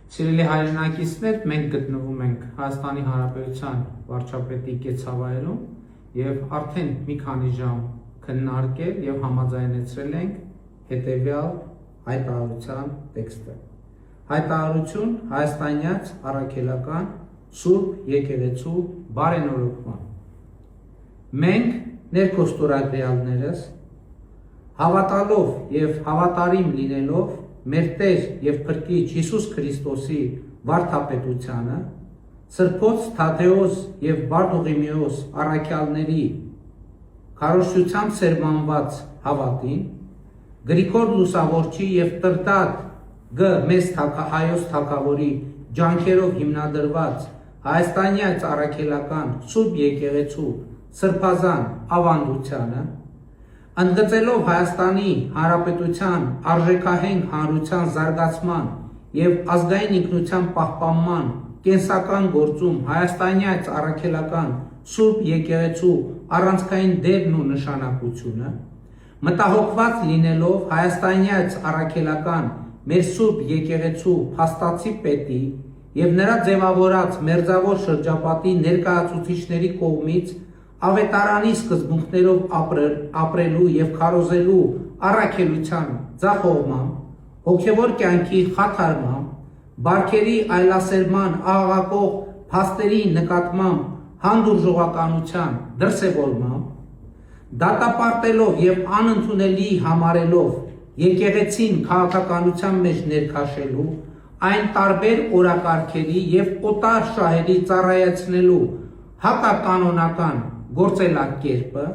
Սիրելի հայրենակիցներ, մենք գտնվում ենք Հայաստանի Հանրապետության վարչապետի կեցավայրում եւ արդեն մի քանի ժամ քննարկել եւ համաձայնեցրել ենք հետեւյալ հայտարարության տեքստը։ Հայտարարություն հայաստանյաց առաքելական Սուրբ Եկեղեցու բարենորոգման։ Մենք ներկոստորագրյալներս հավատալով եւ հավատարիմ լինելով մեր Տեր եւ Փրկիչ Հիսուս Քրիստոսի վարդապետությանը, Սրբոց Թադեոս եւ Բարդուղիմեոս առաքյալների քարոզչությամբ սերմանված հավատին, Գրիգոր Լուսավորչի եւ Տրտատ Գ. Մեծ Հայոց թագավորի ջանքերով հիմնադրված հայաստանյաց առաքելական Սուրբ Եկեղեցու սրբազան ավանդությանը, ընդգծելով Հայաստանի Հանրապետության արժեքահենք հանրության զարգացման եւ ազգային ինքնության պահպանման կենսական գործում հայաստանյաց առաքելական Սուրբ Եկեղեցու առանցքային դերն ու նշանակությունը, մտահոգված լինելով հայաստանյաց առաքելական մեր Սուրբ Եկեղեցու փաստացի պետի եւ նրա ձևավորած մերձավոր շրջապատի ներկայացուցիչների կողմից ավետարանի սկզբունքներով ապրելու եւ քարոզելու առաքելության ձախողմամբ, հոգեվոր կյանքի խաթարմամբ, բարքերի այլասերման աղաղակող փաստերի նկատմամբ հանդուրժողականության դրսևորմամբ, դատապարտելով եւ անընդունելի համարելով եկեղեցին քաղաքականության մեջ ներքաշելու, այն տարբեր օրակարգերի եւ օտար շահերի ծառայեցնելու հակականոնական գործելակերպը,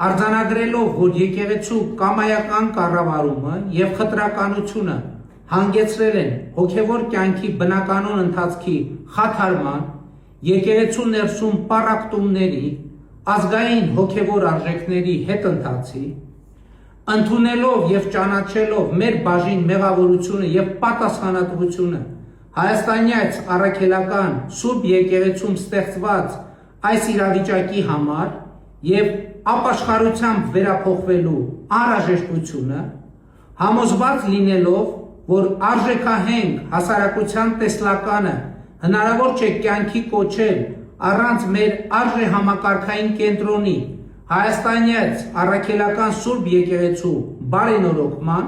արձանագրելով, որ եկեղեցու կամայական կառավարումը եւ խտրականությունը հանգեցրել են հոգեվոր կյանքի բնականոն ընթացքի խաթարման, եկեղեցու ներսում պառակտումների, ազգային հոգեվոր արժեքների հետընթացի, ընդունելով եւ ճանաչելով մեր բաժին մեղավորությունը եւ պատասխանատվությունը հայաստանյաց առաքելական Սուրբ Եկեղեցում ստեղծված այս իրավիճակի համար եւ ապաշխարությամբ վերափոխվելու անհրաժեշտությունը, համոզված լինելով, որ արժեքահենք հասարակության տեսլականը հնարավոր չէ կյանքի կոչել առանց մեր արժեհամակարգային կենտրոնի հայաստանյաց առաքելական Սուրբ Եկեղեցու բարենորոգման,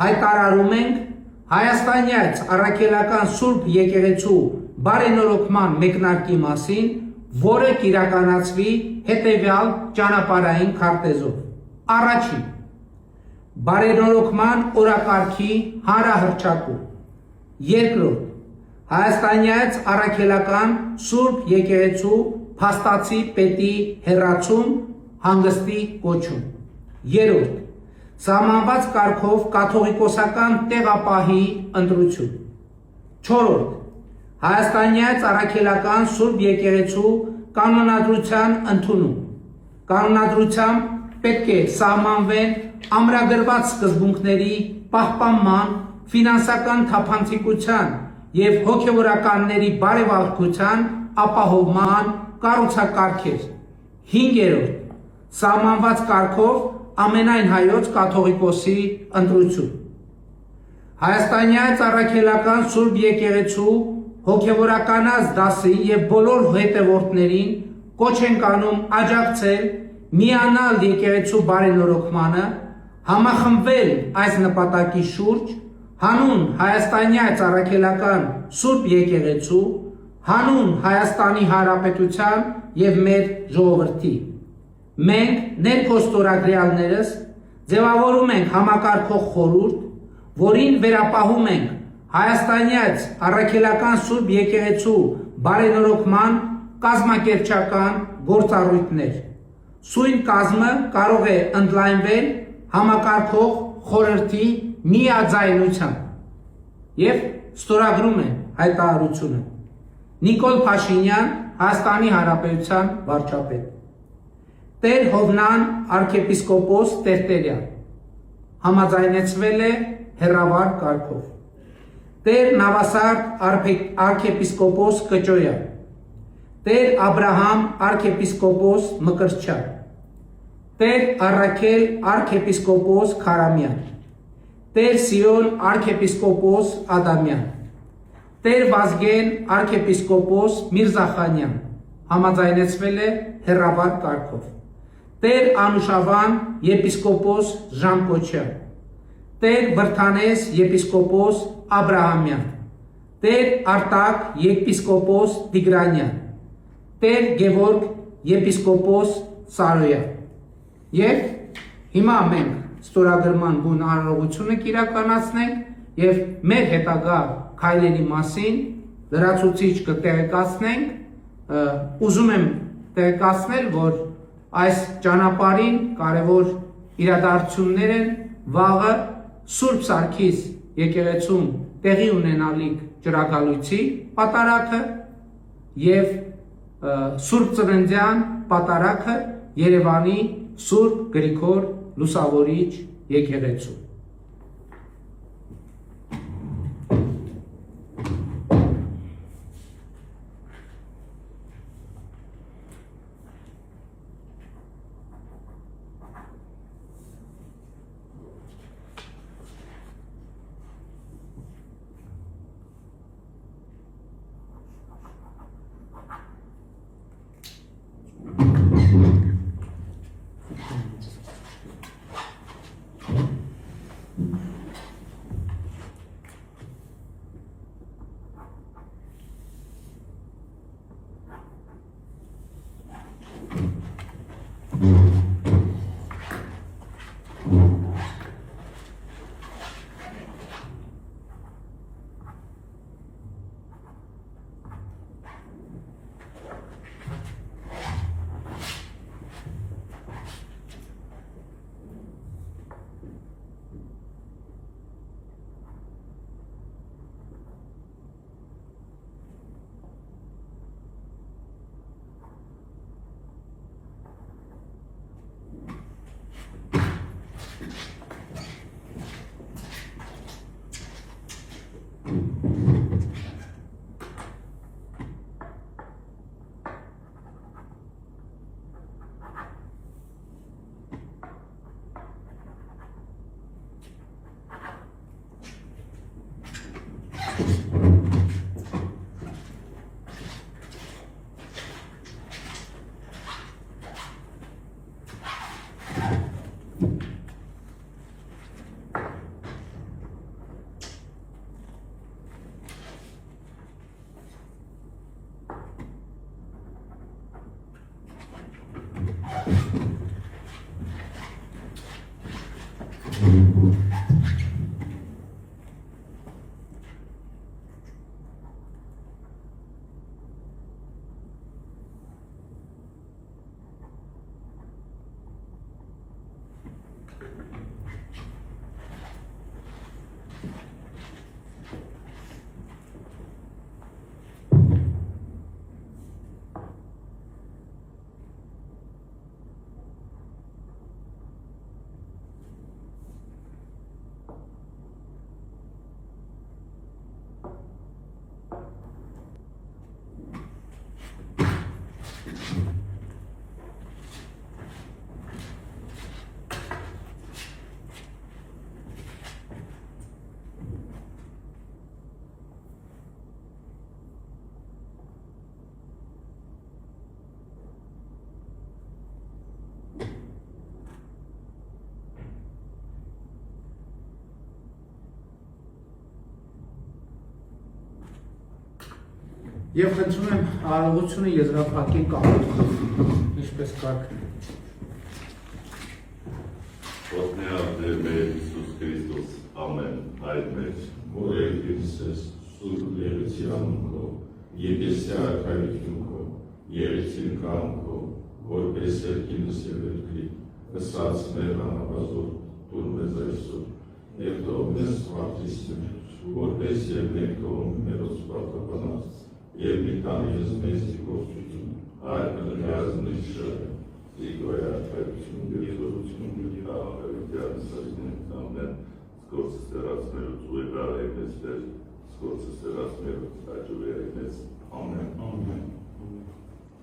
հայտարարում ենք հայաստանյաց առաքելական Սուրբ Եկեղեցու բարենորոգման մեկնարկի մասին, որը կիրականացվի հետևյալ ճանապարհային քարտեզով. Առաջին, բարենորոգման օրակարգի հանրահռչակում։ Երկրորդ, հայաստանյաց առաքելական Սուրբ Եկեղեցու փաստացի պետի հեռացում, հանգստի կոչում։ Երրորդ, սահմանված կարգով կաթողիկոսական տեղապահի ընտրություն։ Չորրորդ, հայաստանյաց առաքելական Սուրբ Եկեղեցու կանոնադրության ընդունում։ Կանոնադրությամբ պետք է սահմանվեն ամրագրված սկզբունքների պահպանման, ֆինանսական թափանցիկության եւ հոգեվորականների բարեվարկության ապահովման կառուցակարգեր։ Հինգերորդ, սահմանված կարգով ամենայն հայոց կաթողիկոսի ընտրություն։ Հայաստանյաց առաքելական Սուրբ Եկեղեցու հոգեվորականած դասի եւ բոլոր հետևորդներին կոչ ենք անում աջակցել միանալ եկեղեցու բարենորոգմանը, համախմբվել այս նպատակի շուրջ, հանուն հայաստանյաց առաքելական Սուրբ Եկեղեցու, հանուն Հայաստանի Հանրապետության եւ մեր ժողովրդի։ Մենք ներկոստորագրյալներս ձևավորում ենք համակարգող խորհուրդ, որին վերապահում ենք հայաստանյաց առաքելական Սուրբ Եկեղեցու բարենորոգման կազմակերպչական գործառույթներ։ Սույն կազմը կարող է ընդլայնվել համակարգող խորհրդի միաձայնությամբ եւ ստորագրում է հայտարարությունը Նիկոլ Փաշինյան, Հայաստանի Հանրապետության վարչապետ, Տեր Հովնան arczepiskopos Տերտերյան, համաձայնեցվել է հեռավար կարգով, Տեր Նավասարդ arczepiskopos Կճոյան, Տեր Աբրահամ arczepiskopos Մկրտչյան, Տեր Առաքել arczepiskopos Քարամյան, Տեր Սիոն arczepiskopos Ադամյան, Տեր Վազգեն arczepiskopos Միրզախանյան համաձայնեցվել է հեռավար կարգով։ Տեր Անուշավան եպիսկոպոս Ժան-Կոչյան, Տեր Վրթանես եպիսկոպոս Աբրահամյան, Տեր Արտակ եպիսկոպոս Տիգրանյան, Տեր Գևորգ եպիսկոպոս Սարոյան։ Եվ հիմա մենք ստորագրման բուն արարողությունը կիրականացնենք եւ մեր հետագա քայլերի մասին լրացուցիչ կտեղեկացնենք, ուզում եմ տեղեկացնել, որ այս ճանապարհին կարևոր իրադարձություններ են վաղը Սուրբ Սարգիս եկեղեցում տեղի ունենալիք ջրագալույցի պատարագը եւ Սուրբ Ծննդյան պատարագը Երևանի Սուրբ Գրիգոր Լուսավորիչ եկեղեցում։ Եվ խնդրում եմ արարողությունը եզրափակել կամոթով, ինչպես կարգն է։ Ոտնեա Տեր մեր Հիսուս Քրիստոս, ամեն, այդ մեր, որ եկես ես սուրբ լեղության քո, եկեսի արքայություն քո, երեցին կամ քո, որպես երկինս եւ երկրի, ըսած մեր անապազոր, տուր մեզ այսօր, եւ թող մեզ սպարտիսներ, որպես եւ մենք թողում մերոց սպարտականած, եւ մի քանի մեզ գործություն, այլ կնյազնի շրը, Իգոյա արքայություն եւ զորություն եւ աղավերության սրինեն ամեն սկորցը ստերացնելուց ու եգարայնես դեր, սկորցը ստերացնելուց աճուվերայնես, ամեն, ամեն։